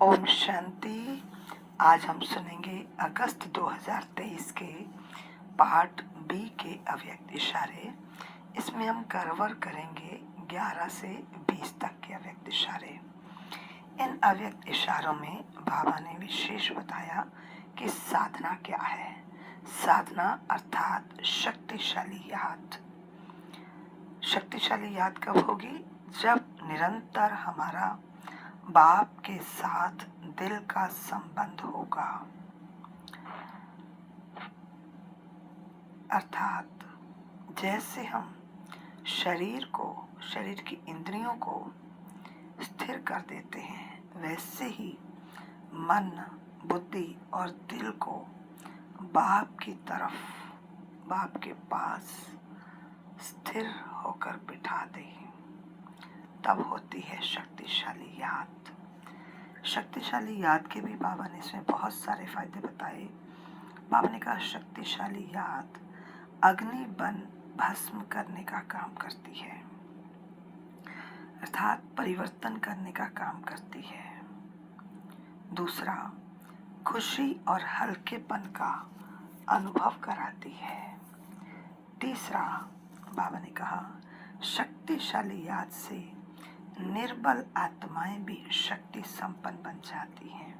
ओम शांति। आज हम सुनेंगे अगस्त 2023 के पार्ट बी के अव्यक्त इशारे। इसमें हम कवर करेंगे 11 से 20 तक के अव्यक्त इशारे। इन अव्यक्त इशारों में बाबा ने विशेष बताया कि साधना क्या है। साधना अर्थात शक्तिशाली याद। शक्तिशाली याद कब होगी? जब निरंतर हमारा बाप के साथ दिल का संबंध होगा। अर्थात जैसे हम शरीर की इंद्रियों को स्थिर कर देते हैं, वैसे ही मन, बुद्धि और दिल को बाप की तरफ, बाप के पास स्थिर होकर बिठा दें, तब होती है शक्तिशाली याद। शक्तिशाली याद के भी बाबा ने इसमें बहुत सारे फायदे बताए। बाबा ने कहा शक्तिशाली याद अग्नि बन भस्म करने का काम करती है, अर्थात परिवर्तन करने का काम करती है। दूसरा, खुशी और हल्केपन का अनुभव कराती है। तीसरा, बाबा ने कहा शक्तिशाली याद से निर्बल आत्माएं भी शक्ति संपन्न बन जाती हैं,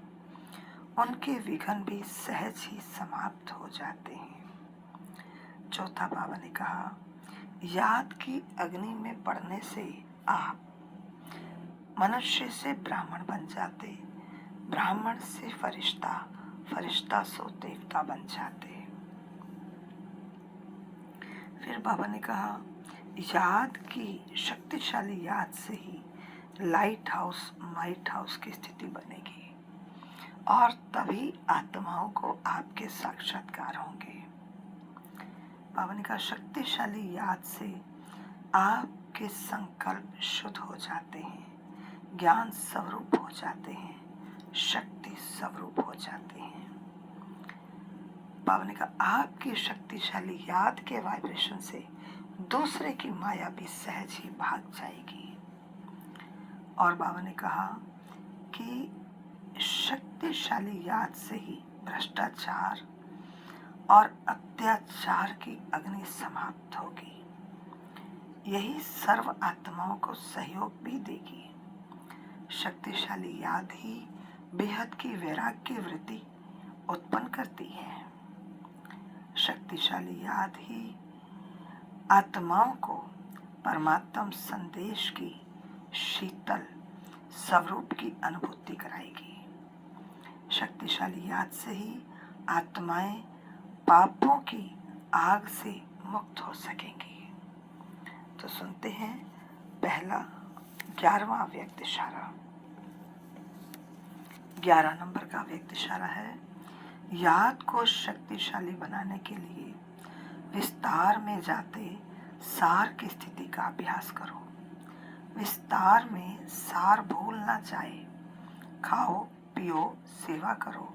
उनके विघ्न भी सहज ही समाप्त हो जाते हैं। चौथा, बाबा ने कहा याद की अग्नि में पड़ने से आप मनुष्य से ब्राह्मण बन जाते, ब्राह्मण से फरिश्ता, फरिश्ता से देवता बन जाते। फिर बाबा ने कहा याद की शक्तिशाली याद से ही लाइट हाउस की स्थिति बनेगी और तभी आत्माओं को आपके साक्षात्कार होंगे। बाबा ने कहा शक्तिशाली याद से आपके संकल्प शुद्ध हो जाते हैं, ज्ञान स्वरूप हो जाते हैं, शक्ति स्वरूप हो जाते हैं। बाबा ने कहा आपकी शक्तिशाली याद के वाइब्रेशन से दूसरे की माया भी सहज ही भाग जाएगी। और बाबा ने कहा कि शक्तिशाली याद से ही भ्रष्टाचार और अत्याचार की अग्नि समाप्त होगी। यही सर्व आत्माओं को सहयोग भी देगी। शक्तिशाली याद ही बेहद की वैराग्य वृत्ति उत्पन्न करती है। शक्तिशाली याद ही आत्माओं को परमात्म संदेश की शीतल स्वरूप की अनुभूति कराएगी। शक्तिशाली याद से ही आत्माएं पापों की आग से मुक्त हो सकेंगी। तो सुनते हैं पहला 11वां अव्यक्त इशारा। 11 नंबर का अव्यक्त इशारा है याद को शक्तिशाली बनाने के लिए विस्तार में जाते सार की स्थिति का अभ्यास करो। विस्तार में सार भूल ना जाए। खाओ, पियो, सेवा करो,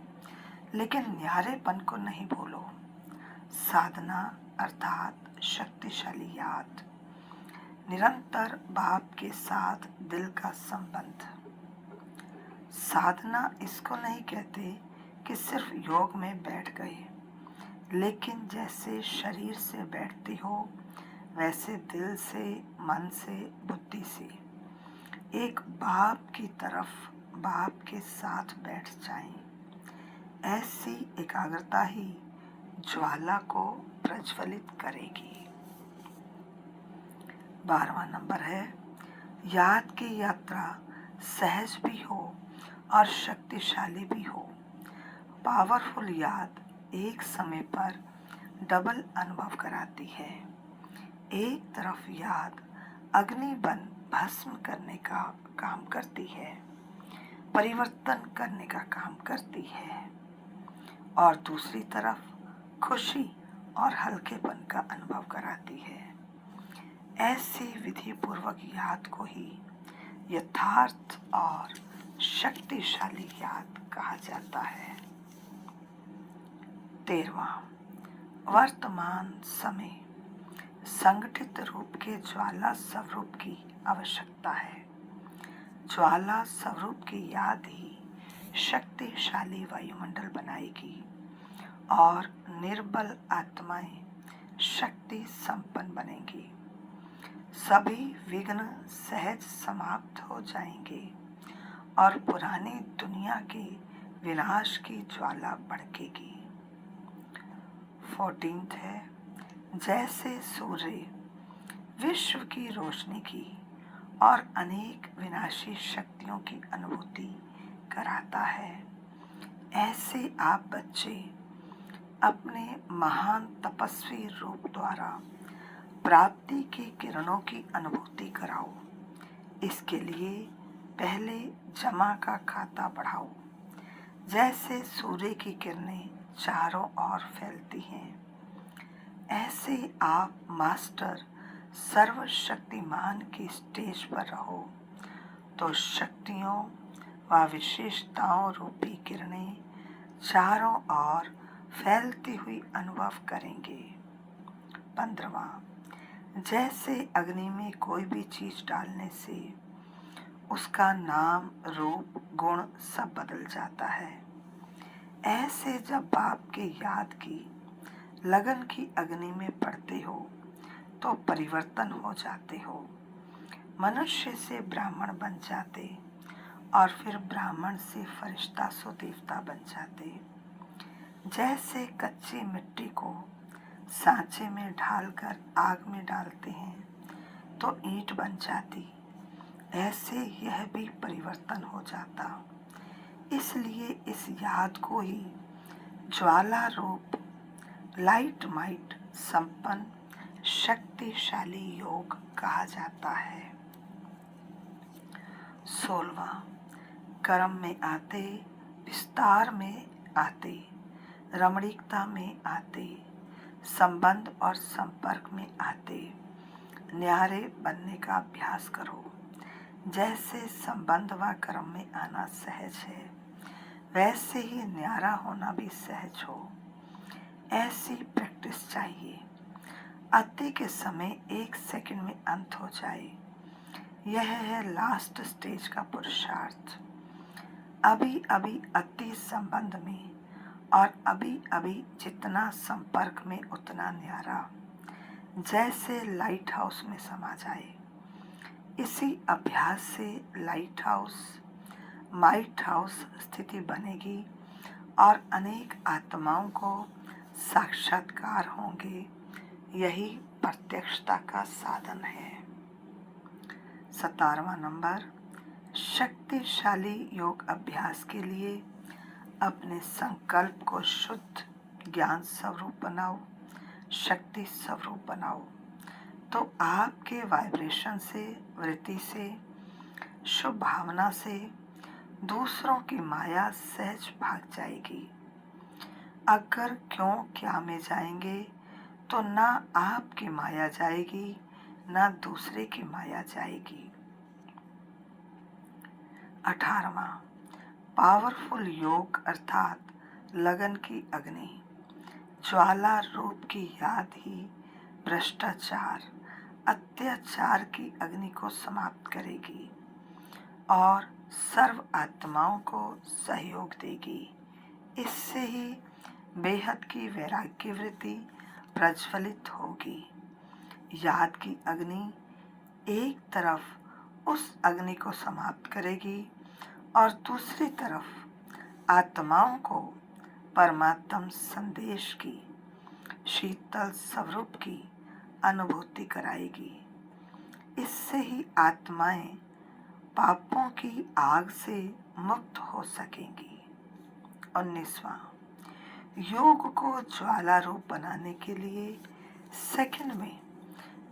लेकिन न्यारेपन को नहीं भूलो। साधना अर्थात शक्तिशाली याद, निरंतर बाप के साथ दिल का संबंध। साधना इसको नहीं कहते कि सिर्फ योग में बैठ गए, लेकिन जैसे शरीर से बैठती हो वैसे दिल से, मन से, बुद्धि से एक बाप की तरफ, बाप के साथ बैठ जाएं। ऐसी एकाग्रता ही ज्वाला को प्रज्वलित करेगी। 12वां नंबर है याद की यात्रा सहज भी हो और शक्तिशाली भी हो। पावरफुल याद एक समय पर डबल अनुभव कराती है। एक तरफ याद अग्नि बन भस्म करने का काम करती है, परिवर्तन करने का काम करती है, और दूसरी तरफ खुशी और हल्केपन का अनुभव कराती है। ऐसी विधि पूर्वक याद को ही यथार्थ और शक्तिशाली याद कहा जाता है। 13वां, वर्तमान समय संगठित रूप के ज्वाला स्वरूप की आवश्यकता है। ज्वाला स्वरूप की याद ही शक्तिशाली वायुमंडल बनाएगी और निर्बल आत्माएं शक्ति संपन्न बनेंगी। सभी विघ्न सहज समाप्त हो जाएंगे और पुरानी दुनिया के विनाश की ज्वाला भड़केगी। 14 है, जैसे सूर्य विश्व की रोशनी की और अनेक विनाशी शक्तियों की अनुभूति कराता है, ऐसे आप बच्चे अपने महान तपस्वी रूप द्वारा प्राप्ति की किरणों की अनुभूति कराओ। इसके लिए पहले जमा का खाता बढ़ाओ। जैसे सूर्य की किरणें चारों ओर फैलती हैं, ऐसे आप मास्टर सर्वशक्तिमान की स्टेज पर रहो तो शक्तियों व विशेषताओं रूपी किरणें चारों ओर फैलती हुई अनुभव करेंगे। 15वां, जैसे अग्नि में कोई भी चीज डालने से उसका नाम, रूप, गुण सब बदल जाता है, ऐसे जब बाप के याद की लगन की अग्नि में पड़ते हो तो परिवर्तन हो जाते हो। मनुष्य से ब्राह्मण बन जाते और फिर ब्राह्मण से फरिश्ता सो देवता बन जाते। जैसे कच्ची मिट्टी को सांचे में ढालकर आग में डालते हैं तो ईंट बन जाती, ऐसे यह भी परिवर्तन हो जाता। इसलिए इस याद को ही ज्वाला रूप लाइट माइट संपन्न शक्तिशाली योग कहा जाता है। 16वां, कर्म में आते, विस्तार में आते, रमणीकता में आते, संबंध और संपर्क में आते न्यारे बनने का अभ्यास करो। जैसे संबंध व कर्म में आना सहज है, वैसे ही न्यारा होना भी सहज हो। ऐसी प्रैक्टिस चाहिए। अति के समय 1 सेकंड में अंत हो जाए, यह है लास्ट स्टेज का पुरुषार्थ। अभी अभी अति संबंध में और अभी अभी जितना संपर्क में उतना न्यारा, जैसे लाइट हाउस में समा जाए। इसी अभ्यास से लाइट हाउस, माइट हाउस स्थिति बनेगी और अनेक आत्माओं को साक्षात्कार होंगे। यही प्रत्यक्षता का साधन है। 17वां नंबर, शक्तिशाली योग अभ्यास के लिए अपने संकल्प को शुद्ध ज्ञान स्वरूप बनाओ, शक्ति स्वरूप बनाओ, तो आपके वाइब्रेशन से, वृत्ति से, शुभ भावना से दूसरों की माया सहज भाग जाएगी। अगर क्यों क्या में जाएंगे तो ना आपकी माया जाएगी ना दूसरे की माया जाएगी। 18वां, पावरफुल योग अर्थात लगन की अग्नि, ज्वाला रूप की याद ही भ्रष्टाचार, अत्याचार की अग्नि को समाप्त करेगी और सर्व आत्माओं को सहयोग देगी। इससे ही बेहद की वैराग्य वृत्ति प्रज्वलित होगी। याद की अग्नि एक तरफ उस अग्नि को समाप्त करेगी और दूसरी तरफ आत्माओं को परमात्म संदेश की, शीतल स्वरूप की अनुभूति कराएगी। इससे ही आत्माएं पापों की आग से मुक्त हो सकेंगी। 19वां, योग को ज्वाला रूप बनाने के लिए सेकंड में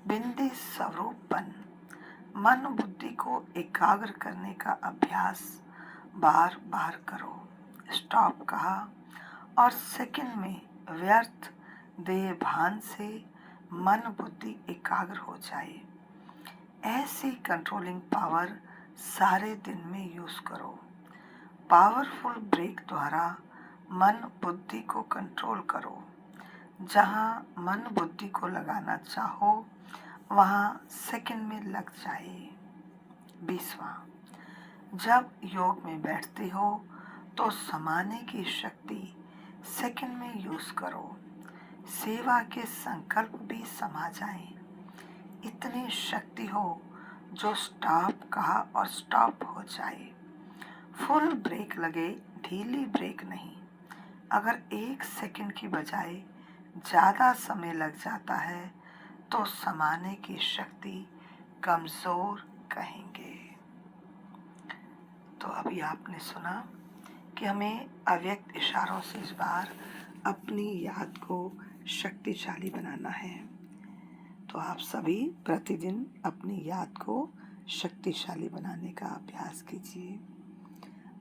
बिंदी स्वरूपन मन बुद्धि को एकाग्र करने का अभ्यास बार बार करो। स्टॉप कहा और सेकंड में व्यर्थ देह भान से मन बुद्धि एकाग्र हो जाए। ऐसी कंट्रोलिंग पावर सारे दिन में यूज करो। पावरफुल ब्रेक द्वारा मन बुद्धि को कंट्रोल करो। जहाँ मन बुद्धि को लगाना चाहो वहाँ सेकंड में लग जाए। 20वां, जब योग में बैठते हो तो समाने की शक्ति सेकंड में यूज करो। सेवा के संकल्प भी समा जाएं। इतनी शक्ति हो जो स्टॉप कहा और स्टॉप हो जाए। फुल ब्रेक लगे, ढीली ब्रेक नहीं। अगर 1 सेकंड की बजाय ज़्यादा समय लग जाता है तो समाने की शक्ति कमज़ोर कहेंगे। तो अभी आपने सुना कि हमें अव्यक्त इशारों से इस बार अपनी याद को शक्तिशाली बनाना है। तो आप सभी प्रतिदिन अपनी याद को शक्तिशाली बनाने का अभ्यास कीजिए।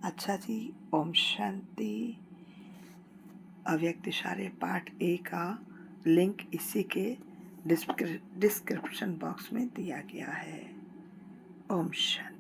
अच्छा जी, ओम शांति। अव्यक्त इशारे पार्ट ए का लिंक इसी के डिस्क्रिप्शन बॉक्स में दिया गया है। ओम शांति।